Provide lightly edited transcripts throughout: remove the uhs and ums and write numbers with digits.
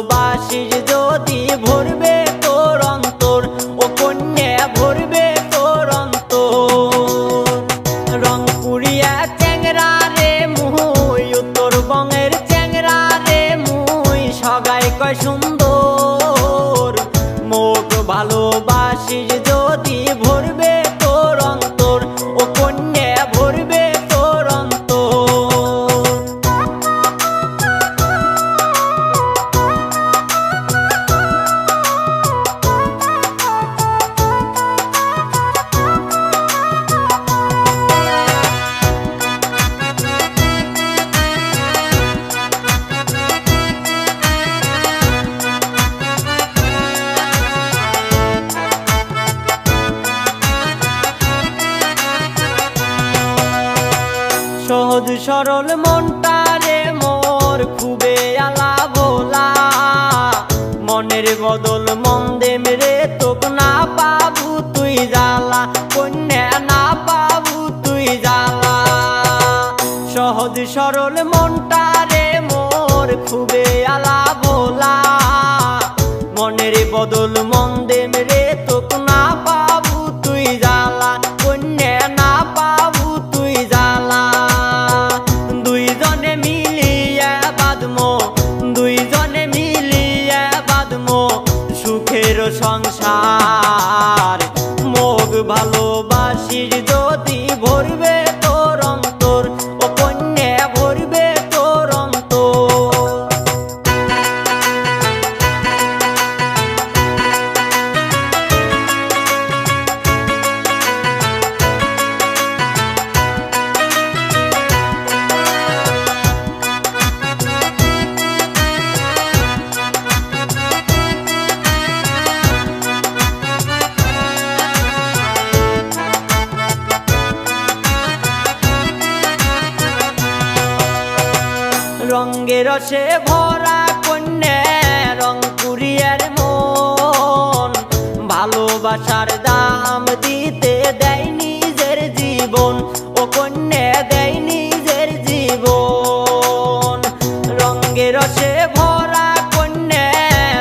ভালোবাসিস যদি ভরবে তোর অন্তর, ও কন্যা ভরবে তোর অন্তর। রংপুরিয়া চ্যাংরা রে মুই, উত্তরবঙ্গের চ্যাংরা রে মুই, সগাই কয় সুন্দর। মোক ভালোবাসিস যদি ভরবে তোর অন্তর, ও কন্যা ভরবে তোর অন্তর। সহজ সরল মনটা রে মোর খুবে আলা ভোলা, মনের বদল মন দেম রে তোক না পাবু তুই জ্বালা, কন্যা না পাবু তুই জ্বালা। সহজ সরল মনটা রে মোর খুবে আলা ভোলা, মনের বদল মন দেম রে তোক না পাবু তুই জ্বালা, কন্যা না পাবু তুই জ্বালা। দুইজনে মিলিয়া বাঁধমো, দুইজনে মিলিয়া বাঁধমো সুখের সংসার। মোক ভালোবাসিস যদি ভরবে তোর অন্তর, ও কন্যা ভরবে তোর অন্তর। রঙ্গে রসে ভরা কন্যা রংপুরিয়ার মন, ভালোবাসার দাম দিতে দেয় নিজের জীবন, ও কন্যা দেয় নিজের জীবন। রঙ্গে রসে ভরা কন্যা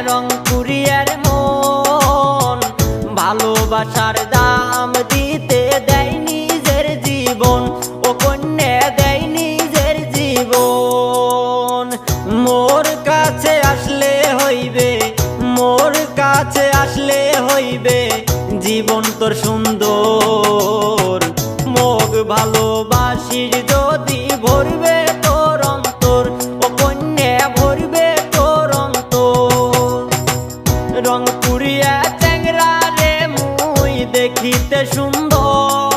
রংপুরিয়ার মন, ভালোবাসার দাম দিতে দেয় নিজের জীবন, ও কন্যা দেয় নিজের জীবন। মোর কাছে আসলে হইবে, মোর কাছে আসলে হইবে জীবন তোর সুন্দর। মোক ভালোবাসিস যদি ভরবে তোর অন্তর, ও কন্যা ভরবে তোর অন্তর। রংপুরিয়া চ্যাংরা রে মুই দেখিতে সুন্দর,